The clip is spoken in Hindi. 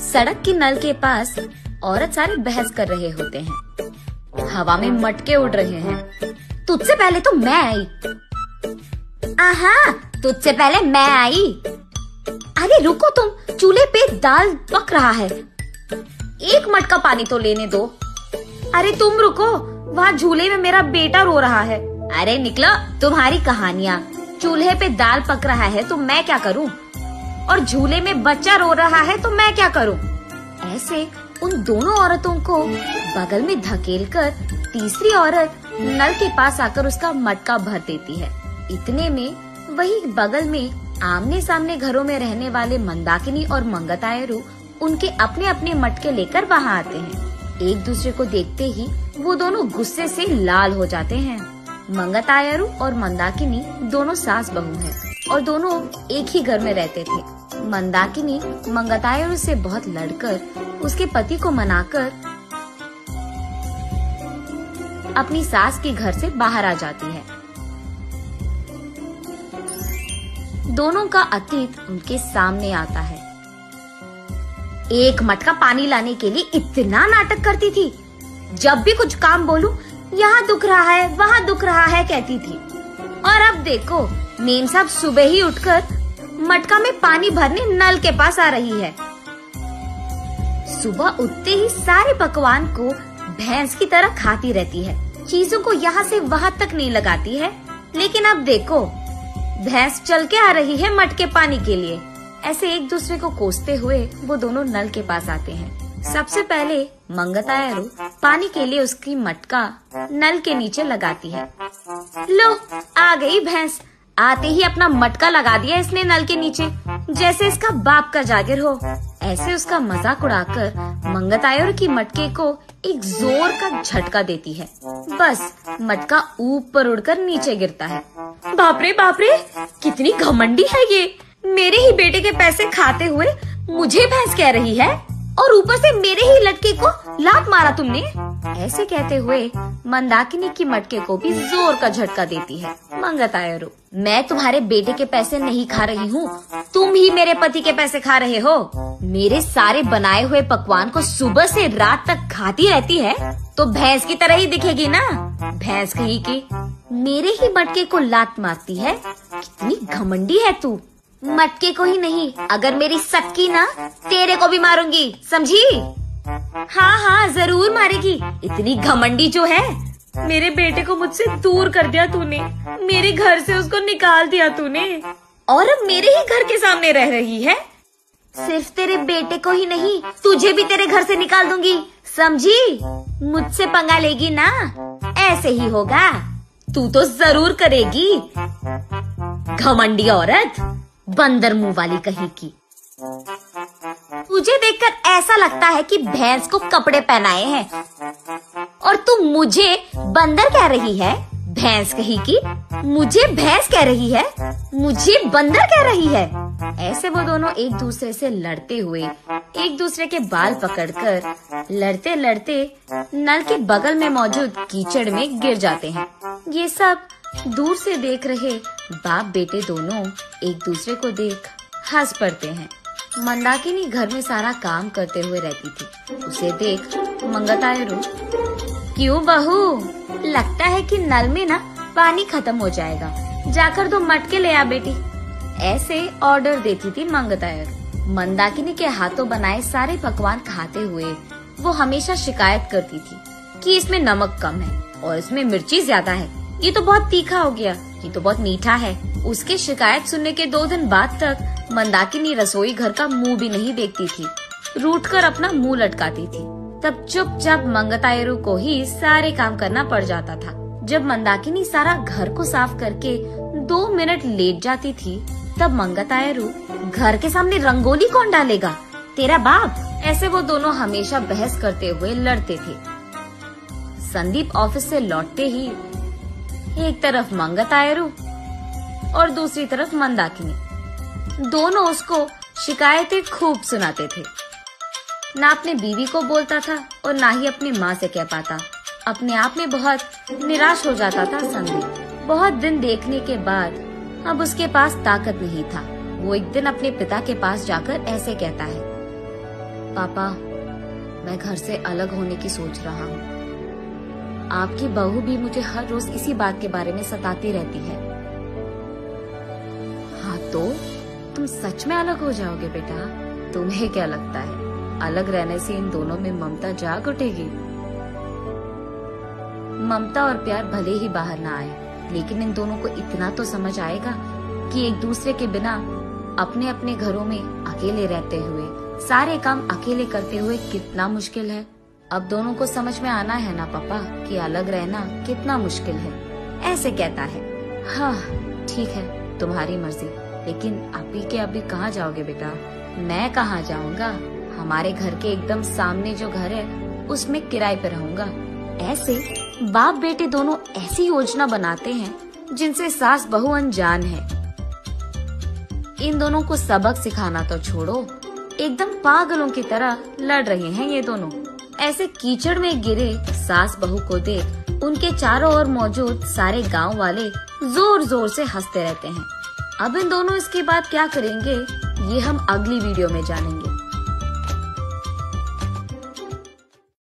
सड़क के नल के पास औरत सारे बहस कर रहे होते हैं। हवा में मटके उड़ रहे हैं। तुझसे पहले तो मैं आई। आहा, तुझसे पहले मैं आई। अरे रुको तुम, चूल्हे पे दाल पक रहा है, एक मटका पानी तो लेने दो। अरे तुम रुको, वहाँ झूले में मेरा बेटा रो रहा है। अरे निकलो, तुम्हारी कहानियाँ। चूल्हे पे दाल पक रहा है तो मैं क्या करूँ, और झूले में बच्चा रो रहा है तो मैं क्या करूँ। ऐसे उन दोनों औरतों को बगल में धकेलकर तीसरी औरत नल के पास आकर उसका मटका भर देती है। इतने में वही बगल में आमने सामने घरों में रहने वाले मंदाकिनी और मंगतायरू उनके अपने अपने मटके लेकर वहाँ आते हैं। एक दूसरे को देखते ही वो दोनों गुस्से से लाल हो जाते हैं। मंगतायरू और मंदाकिनी दोनों सास बहू हैं और दोनों एक ही घर में रहते थे। मंदाकिनी मंगतायरू से बहुत लड़कर उसके पति को मनाकर अपनी सास के घर से बाहर आ जाती है। दोनों का अतीत उनके सामने आता है। एक मटका पानी लाने के लिए इतना नाटक करती थी। जब भी कुछ काम बोलूं, यहाँ दुख रहा है, वहाँ दुख रहा है कहती थी। और अब देखो, मेम साहब सुबह ही उठकर मटका में पानी भरने नल के पास आ रही है। सुबह उठते ही सारे पकवान को भैंस की तरह खाती रहती है। चीजों को यहाँ से वहाँ तक नहीं लगाती है। लेकिन अब देखो, भैंस चल के आ रही है मटके पानी के लिए। ऐसे एक दूसरे को कोसते हुए वो दोनों नल के पास आते हैं। सबसे पहले मंगतायरू पानी के लिए उसकी मटका नल के नीचे लगाती है। लो, आ गई भैंस। आते ही अपना मटका लगा दिया इसने नल के नीचे, जैसे इसका बाप का जागिर हो। ऐसे उसका मजाक उड़ाकर मंगतायरू की मटके को एक जोर का झटका देती है। बस मटका ऊपर उड़कर नीचे गिरता है। बाप रे, कितनी घमंडी है ये। मेरे ही बेटे के पैसे खाते हुए मुझे भैंस कह रही है, और ऊपर से मेरे ही लड़के को लात मारा तुमने। ऐसे कहते हुए मंदाकिनी की मटके को भी जोर का झटका देती है मंगतायरू। मैं तुम्हारे बेटे के पैसे नहीं खा रही हूँ, तुम ही मेरे पति के पैसे खा रहे हो। मेरे सारे बनाए हुए पकवान को सुबह से रात तक खाती रहती है तो भैंस की तरह ही दिखेगी ना। भैंस कहीं की मेरे ही मटके को लात मारती है। कितनी घमंडी है तू। मटके को ही नहीं, अगर मेरी सटकी ना, तेरे को भी मारूंगी, समझी? हाँ, जरूर मारेगी। इतनी घमंडी जो है। मेरे बेटे को मुझसे दूर कर दिया तूने, मेरे घर से उसको निकाल दिया तूने, और अब मेरे ही घर के सामने रह रही है। सिर्फ तेरे बेटे को ही नहीं, तुझे भी तेरे घर से निकाल दूंगी, समझी? मुझसे पंगा लेगी ना, ऐसे ही होगा। तू तो जरूर करेगी, घमंडी औरत, बंदर मुंह वाली कहीं की। तुझे देखकर ऐसा लगता है कि भैंस को कपड़े पहनाए हैं, और तू मुझे बंदर कह रही है। भैंस कहीं की मुझे भैंस कह रही है, मुझे बंदर कह रही है। ऐसे वो दोनों एक दूसरे से लड़ते हुए एक दूसरे के बाल पकड़कर लड़ते लड़ते नल के बगल में मौजूद कीचड़ में गिर जाते हैं। ये सब दूर से देख रहे बाप बेटे दोनों एक दूसरे को देख हंस पड़ते हैं। मंदाकिनी घर में सारा काम करते हुए रहती थी। उसे देख मंगतायरू, क्यों बहू, लगता है कि नल में ना पानी खत्म हो जाएगा, जाकर 2 मटके ले आ बेटी। ऐसे ऑर्डर देती थी मंगतायरू। मंदाकिनी के हाथों बनाए सारे पकवान खाते हुए वो हमेशा शिकायत करती थी कि इसमें नमक कम है और इसमें मिर्ची ज्यादा है, ये तो बहुत तीखा हो गया, ये तो बहुत मीठा है। उसके शिकायत सुनने के 2 दिन बाद तक मंदाकिनी रसोई घर का मुंह भी नहीं देखती थी, रूठकर अपना मुंह लटकाती थी। तब चुपचाप मंगतायरू को ही सारे काम करना पड़ जाता था। जब मंदाकिनी सारा घर को साफ करके 2 मिनट लेट जाती थी, तब मंगतायरू, घर के सामने रंगोली कौन डालेगा, तेरा बाप। ऐसे वो दोनों हमेशा बहस करते हुए लड़ते थे। संदीप ऑफिस से लौटते ही एक तरफ मंगतायरू और दूसरी तरफ मंदाकिनी, दोनों उसको शिकायतें खूब सुनाते थे। ना अपने बीवी को बोलता था और ना ही अपनी माँ से कह पाता। अपने आप में बहुत निराश हो जाता था संदीप। बहुत दिन देखने के बाद अब उसके पास ताकत नहीं था। वो एक दिन अपने पिता के पास जाकर ऐसे कहता है, पापा, मैं घर से अलग होने की सोच रहा हूँ। आपकी बहू भी मुझे हर रोज इसी बात के बारे में सताती रहती है। हाँ तो तुम सच में अलग हो जाओगे बेटा? तुम्हें क्या लगता है अलग रहने से इन दोनों में ममता जाग उठेगी? ममता और प्यार भले ही बाहर ना आए, लेकिन इन दोनों को इतना तो समझ आएगा कि एक दूसरे के बिना अपने अपने घरों में अकेले रहते हुए, सारे काम अकेले करते हुए कितना मुश्किल है। अब दोनों को समझ में आना है ना पापा कि अलग रहना कितना मुश्किल है। ऐसे कहता है। हाँ ठीक है, तुम्हारी मर्जी, लेकिन अभी के अभी कहाँ जाओगे बेटा? मैं कहाँ जाऊँगा, हमारे घर के एकदम सामने जो घर है उसमें किराए पे रहूंगा। ऐसे बाप बेटे दोनों ऐसी योजना बनाते हैं जिनसे सास बहू अनजान है। इन दोनों को सबक सिखाना तो छोड़ो, एकदम पागलों की तरह लड़ रहे हैं ये दोनों। ऐसे कीचड़ में गिरे सास बहू को देख उनके चारों ओर मौजूद सारे गांव वाले जोर जोर से हंसते रहते हैं। अब इन दोनों इसके बाद क्या करेंगे ये हम अगली वीडियो में जानेंगे।